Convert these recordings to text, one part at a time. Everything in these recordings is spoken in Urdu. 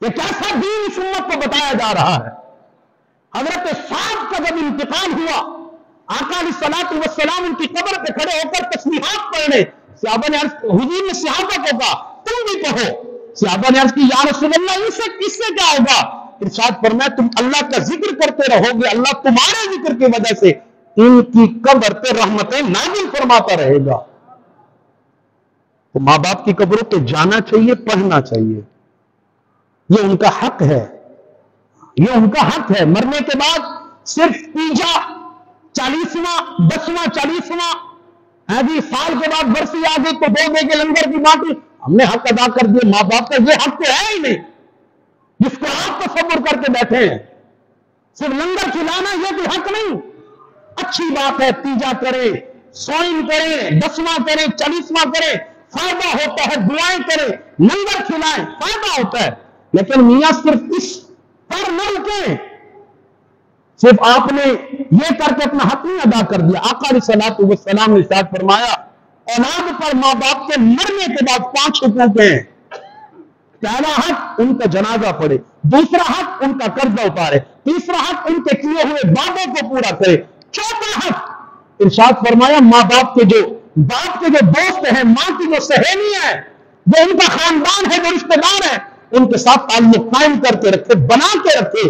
یہ کیسا دین اس امت کو بتایا جا رہا ہے؟ حضرت سعد کا جب انتقال ہوا، آقا علیہ الصلوۃ والسلام ان کی قبر پہ کھڑے ہو کر تسبیحات پڑھنے، صحابہ نے حضور نے صحابہ کو کہا تم بھی کہو۔ صحابہ نے عرض کی یا رسول اللہ اس سے کیا ہوگا؟ ارشاد فرمایا تم اللہ کا ذکر کرتے رہو گے، اللہ تمہارے ذکر کی وجہ سے ان کی قبر پہ رحمتیں نازل فرماتا رہے گا۔ تو ماں باپ کی قبروں پہ جانا چاہیے، پڑھنا چاہیے، یہ ان کا حق ہے، یہ ان کا حق ہے۔ مرنے کے بعد صرف تیجا 40واں 10واں 40واں سال کے بعد برسی آ گئی تو دو دے کے لنگر کی بات ہم نے حق ادا کر دیا۔ ماں باپ کا یہ حق تو ہے ہی نہیں جس کو آپ تصور کر کے بیٹھے ہیں۔ صرف لنگر کھلانا یہ کوئی حق نہیں۔ اچھی بات ہے، تیجا کریں، سوئن کریں، 10واں کریں، 40واں کریں، فائدہ ہوتا ہے، دعائیں کریں، لنگر کھلائیں، فائدہ ہوتا ہے۔ لیکن میاں صرف اس پر نہ رکیں، صرف آپ نے یہ کر کے اپنا حق نہیں ادا کر دیا۔ آقا علیہ الصلوۃ والسلام نے ارشاد فرمایا اولاد پر ماں باپ کے مرنے کے بعد 5 حقوق ہیں۔ پہلا حق ان کا جنازہ پڑھے، دوسرا حق ان کا قرضہ اتارے، تیسرا حق ان کے کیے ہوئے وعدوں کو پورا کرے، چوتھا حق ارشاد فرمایا ماں باپ کے جو دوست ہیں، ماں کی جو سہیلی ہیں، جو ان کا خاندان ہے، جو رشتہ دار ہیں، ان کے ساتھ تعلق قائم کر کے رکھے، بنا کے رکھے،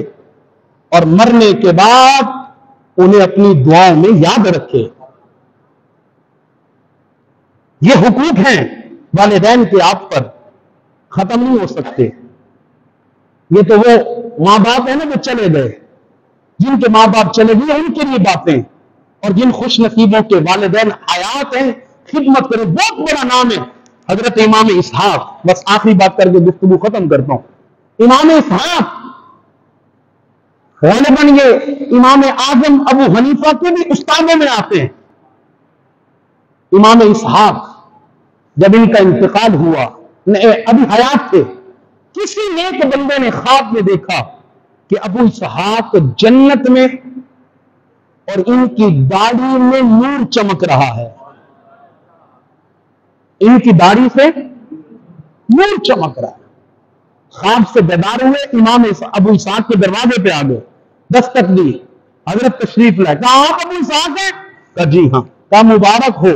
اور مرنے کے بعد انہیں اپنی دعاؤں میں یاد رکھے۔ یہ حقوق ہیں والدین کے آپ پر، ختم نہیں ہو سکتے۔ یہ تو وہ ماں باپ ہیں نا جو چلے گئے، جن کے ماں باپ چلے گئے ان کے لیے باتیں، اور جن خوش نصیبوں کے والدین حیات ہیں خدمت کریں۔ بہت بڑا نام ہے حضرت امام اسحاق۔ بس آخری بات کر کے گفتگو ختم کرتا ہوں۔ امام اسحاق غالباً یہ امام اعظم ابو حنیفہ کے بھی استادوں میں آتے ہیں۔ امام اسحاق جب ان کا انتقال ہوا، ابھی حیات تھے، کسی نیک بندے نے خواب میں دیکھا کہ ابو اسحاق جنت میں اور ان کی داڑھی میں نور چمک رہا ہے، ان کی داڑھی سے نور چمک رہا ہے۔ خواب سے بیدار ہوئے، امام ابو اسحاق کے دروازے پہ آ گئے، دستک دی، حضرت تشریف لائے۔ کہا آپ ابو اسحاق ہیں؟ کہا جی ہاں۔ کہا مبارک ہو،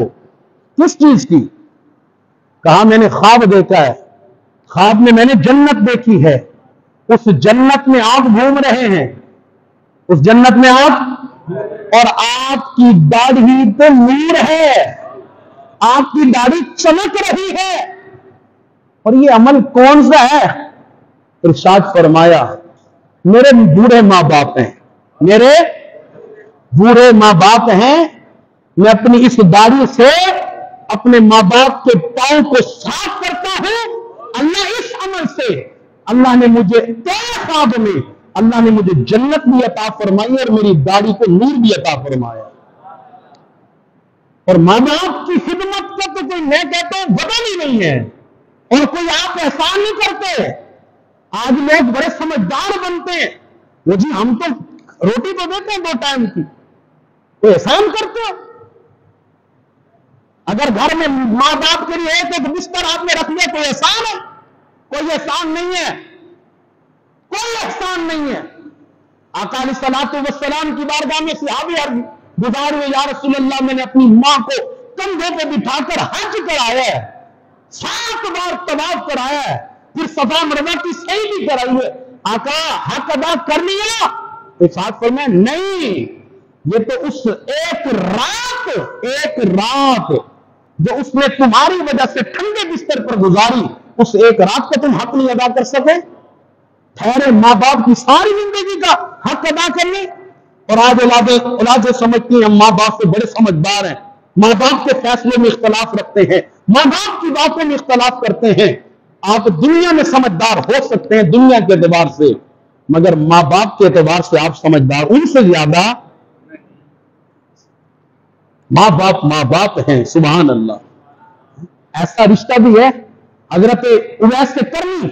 کس چیز کی؟ کہا میں نے خواب دیکھا ہے، خواب میں میں نے جنت دیکھی ہے، اس جنت میں آپ گھوم رہے ہیں، اس جنت میں آپ، اور آپ کی داڑھی پہ نور ہے، آپ کی داڑھی چمک رہی ہے، اور یہ عمل کون سا ہے؟ ارشاد فرمایا میرے بوڑھے ماں باپ ہیں، میرے بوڑھے ماں باپ ہیں، میں اپنی اس داڑھی سے اپنے ماں باپ کے پاؤں کو صاف کرتا ہوں۔ اللہ اس عمل سے اللہ نے مجھے تیرے خواب میں اللہ نے مجھے جنت بھی عطا فرمائی اور میری داڑھی کو نور بھی عطا فرمایا۔ اور ماں باپ کی خدمت کا تو کوئی میں کہتا ہوں بدل ہی نہیں ہے، اور کوئی آپ احسان نہیں کرتے۔ آج لوگ بڑے سمجھدار بنتے ہیں، وہ جی ہم تو روٹی تو دیتے ہیں 2 ٹائم کی، کوئی احسان کرتے ہو؟ اگر گھر میں ماں باپ کے لیے ایک بستر آپ نے رکھ لیا کوئی احسان ہے؟ کوئی احسان نہیں ہے، کوئی احسان نہیں ہے۔ آقا علیہ الصلوۃ والسلام کی بارگاہ میں صحابی عرض گزار ہوئے یا رسول اللہ میں نے اپنی ماں کو کندھے پہ بٹھا کر حج کرایا ہے، 7 بار طواف کرایا ہے، پھر صفا مروہ کی سعی بھی کرائی ہے، آقا حق ادا کر لیا؟ ارشاد فرمایا نہیں، یہ تو اس ایک رات جو اس نے تمہاری وجہ سے ٹھنڈے بستر پر گزاری، اس ایک رات کا تم حق نہیں ادا کر سکے؟ ٹھہرے ماں باپ کی ساری زندگی کا حق ادا کر لیں۔ اور آج اولادیں سمجھتی ہیں ہم ماں باپ سے بڑے سمجھدار ہیں، ماں باپ کے فیصلے میں اختلاف رکھتے ہیں، ماں باپ کی باتوں میں اختلاف کرتے ہیں۔ آپ دنیا میں سمجھدار ہو سکتے ہیں دنیا کے اعتبار سے، مگر ماں باپ کے اعتبار سے آپ سمجھدار ان سے زیادہ۔ ماں باپ ہیں، سبحان اللہ۔ ایسا رشتہ بھی ہے حضرت اویس سے کرنی،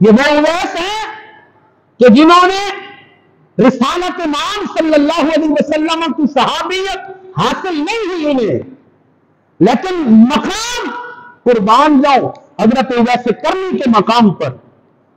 یہ وہ اویس ہے کہ جنہوں نے رسالت امام صلی اللہ علیہ وسلم کی صحابیت حاصل نہیں ہوئی انہیں، لیکن مقام قربان جاؤ حضرت اویس کرنی کے مقام پر،